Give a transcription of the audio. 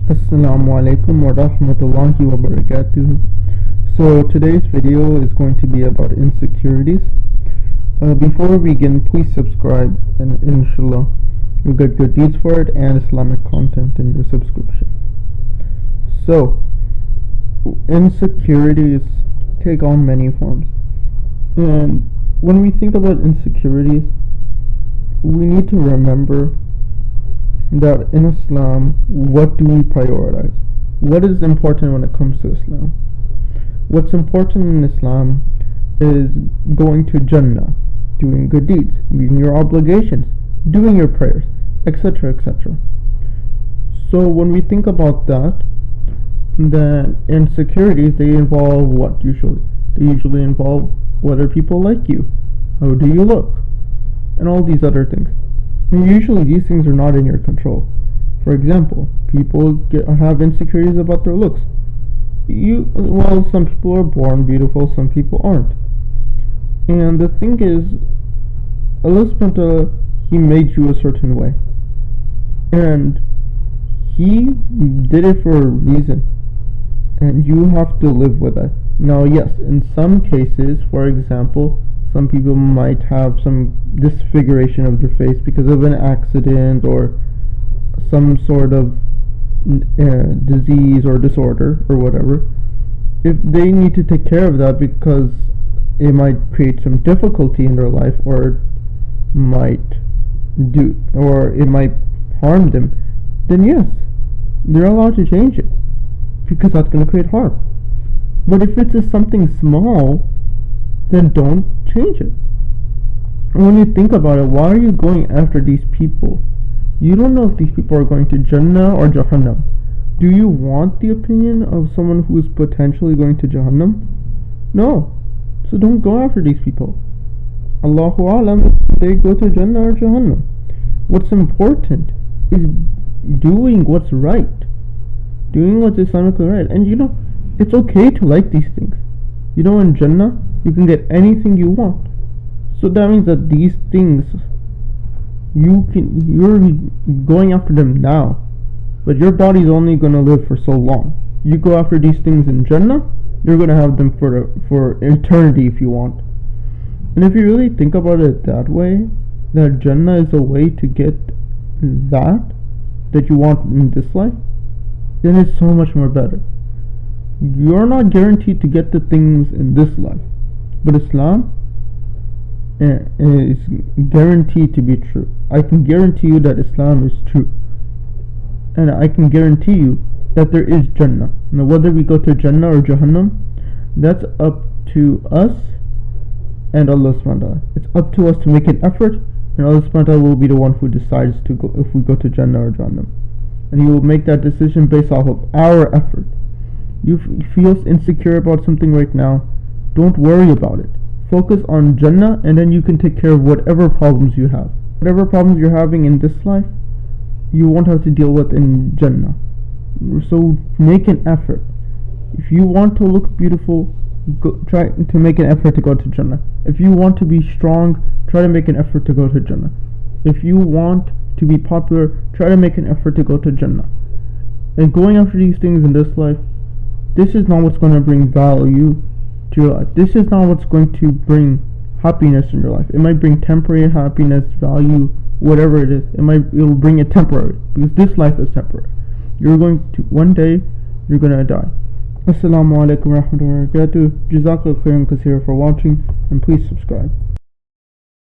Assalamu alaikum wa rahmatullahi wa barakatuh. So today's video is going to be about insecurities. Before we begin, please subscribe and inshallah you'll get good deeds for it and Islamic content in your subscription. So insecurities take on many forms, and when we think about insecurities, we need to remember that in Islam, what do we prioritize? What is important when it comes to Islam? What's important in Islam is going to Jannah, doing good deeds, meeting your obligations, doing your prayers, etc., etc. So when we think about that, then insecurities, they involve what usually? They usually involve whether people like you, how do you look, and all these other things. And usually these things are not in your control. For example, people have insecurities about their looks. Some people are born beautiful, some people aren't. And the thing is, Allah subhanahu wa ta'ala, He made you a certain way. And He did it for a reason. And you have to live with it. Now yes, in some cases, for example, some people might have some disfiguration of their face because of an accident or some sort of disease or disorder or whatever. If they need to take care of that because it might create some difficulty in their life, or it might harm them, then yes, they're allowed to change it because that's going to create harm. But if it's just something small, then don't change it. And when you think about it, why are you going after these people? You don't know if these people are going to Jannah or Jahannam. Do you want the opinion of someone who is potentially going to Jahannam? No. So don't go after these people. Allahu Alam, if they go to Jannah or Jahannam. What's important is doing what's right. Doing what's Islamically right. And it's okay to like these things. In Jannah, you can get anything you want. So that means that these things, you're going after them now, but your body's only going to live for so long. You go after these things in Jannah, you're going to have them for eternity if you want. And if you really think about it that way, that Jannah is a way to get that you want in this life, then it's so much more better. You're not guaranteed to get the things in this life, but Islam is guaranteed to be true. I can guarantee you that Islam is true, and I can guarantee you that there is Jannah. Now whether we go to Jannah or Jahannam, that's up to us and Allah subhanahu wa ta'ala. It's up to us to make an effort, and Allah subhanahu wa ta'ala will be the one who decides to go if we go to Jannah or Jahannam, and He will make that decision based off of our effort. You feel insecure about something right now, don't worry about it. Focus on Jannah, and then you can take care of whatever problems you have. Whatever problems you're having in this life, you won't have to deal with in Jannah. So make an effort. If you want to look beautiful, try to make an effort to go to Jannah. If you want to be strong, try to make an effort to go to Jannah. If you want to be popular, try to make an effort to go to Jannah. And going after these things in this life, this is not what's going to bring value to your life. This is not what's going to bring happiness in your life. It might bring temporary happiness, value, whatever it is. It'll bring it temporary, because this life is temporary. One day, you're going to die. Assalamu alaikum wa rahmatullahi wa barakatuh. Jazakallah khairan kaseera for watching, and please subscribe.